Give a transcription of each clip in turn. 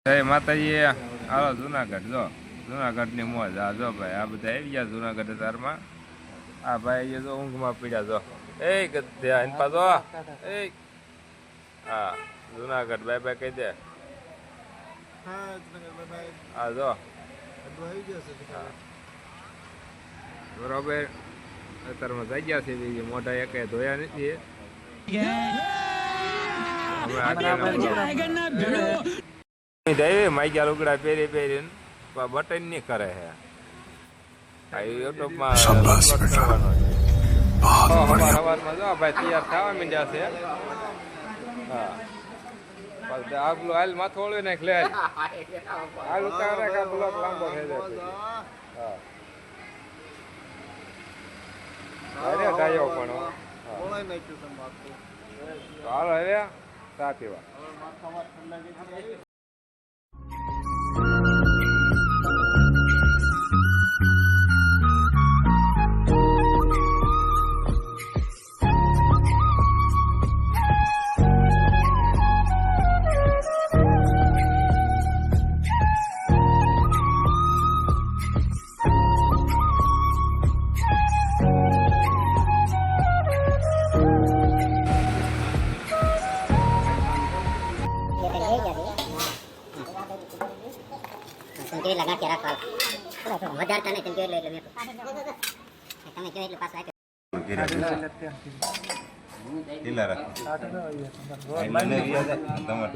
જય માતાજી. હાલો જુનાગઢ જો જુનાગઢની મોજ. આ જો ભાઈ આ બધા આવી ગયા જુનાગઢ તારમાં. આ ભાઈ જો ઊંઘમાં પીડ્યા જો. એ ગધ્યા એન પાછો એ હા જુનાગઢ બાય બાય કહી દે. હા જો બરોબર અત્યારમાં જઈ ગયા છે. મોઢા એક ધોયા નથી. માઇક્યા લુગડા પહેરી પહેરીને બટન નહીં કરે છે. યુટ્યુબમાં સવારમાં જો ભાઈ તૈયાર થવા માંડ્યા છે. હા આગલું હાલ માથું ઓળવી નાખ લે હાલ ઉતારે કા બ્લોક લાંબો થઈ જાય. હા અરે ડાયો પણ હાલો હવે ચા પીવા. લગા કે રાખવા વધારતા નહીં તમે એટલે મેં તમે કહો એટલે પાછા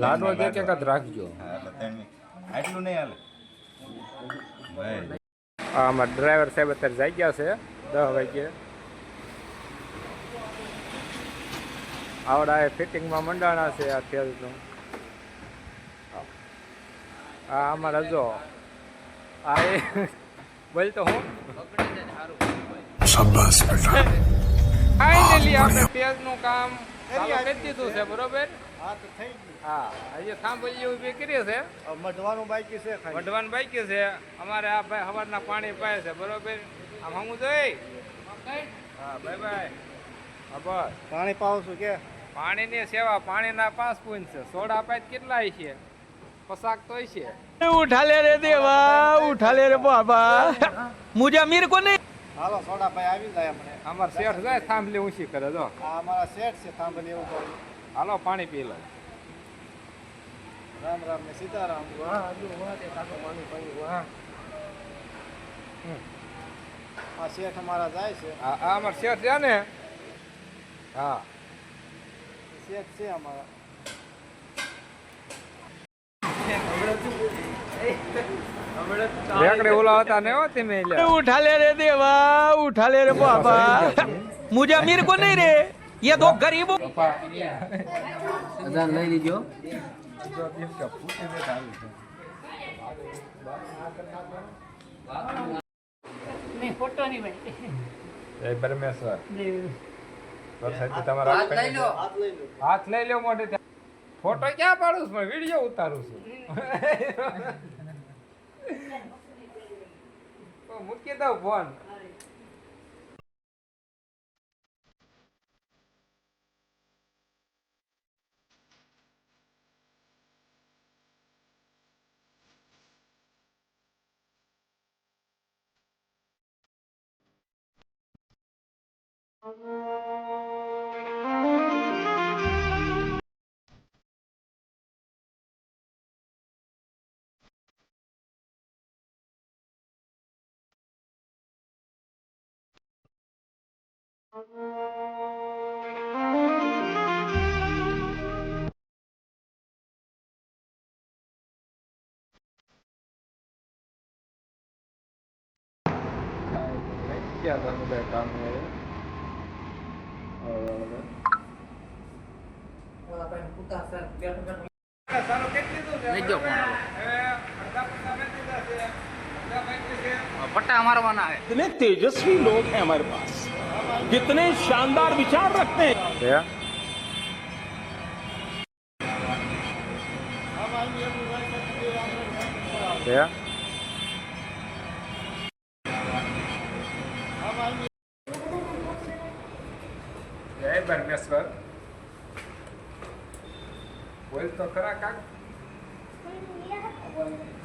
લાડવો એક એક જ રાખજો. આટલું નહીં હાલે. આમાં ડ્રાઈવર સાહેબ અત્યારે જઈ ગયા છે 10 વાગે. આવડા એ ફિટિંગમાં મંડાણા છે આ તેલનું. આ અમારા જો આ એ બોલ તો હું શાબાશ બેટા. ફાઇનલી આપણે તેલનું કામ ચાલુ કરી દીધું છે. બરોબર. હા તો થઈ ગયું. હા હજી થાંભલી ઊભી કરી છે. મઢવાનું બાકી છે. મઢવાનું બાકી છે. અમારે આ ભાઈ સવારના પાણી પાય છે. બરોબર. આમ હમું જોઈ. હા બાય બાય. હા બસ પાણી પાવ છું કે પાણીની સેવા. પાણીના 5 પૂન છે. સોડા પાય કેટલા છે? પોશાક તો છે. उठा ले रे देवा, उठा ले रे बाबा, मुझे अमीर को नहीं. હાલો સોડા ભાઈ આવી જાય આપણે. અમાર શેઠ જાય થાંભલી ઊંચી કરે જો. આ અમારા શેઠ છે થાંભલી એવું કહું. હાલો પાણી પી લો. રામ રામ ને સીતારામ. વાહ આજુ વાહ તે કાકો પાણી પાણી વાહ. આ શેઠ અમારા જાય છે. આ અમાર શેઠ છે ને. હા શેઠ છે અમારા. રેકડે ઓલા હતા ને હો તમે उठा ले रे देवा, उठा ले रे बाबा, मुझे अमीर को नहीं रे, ये दो गरीबों. અજાન લઈ લીજો. મેં ફોટો નહીં બની. જય પરમેશ્વર. વરસાદ તમારા હાથ લઈ લો. હાથ લઈ લો મોઢે. ફોટો ક્યાં પાડું છું? વિડીયો ઉતારું છું. મૂકી દઉં ફોન. क्या था मुझे काम में પટ્ટા મારવાના है. कितने तेजस्वी लोग हैं हमारे पास, कितने शानदार विचार रखते हैं. क्या क्या જય પરમેશ્વર. બોલ તો ખરા કાક. વાહ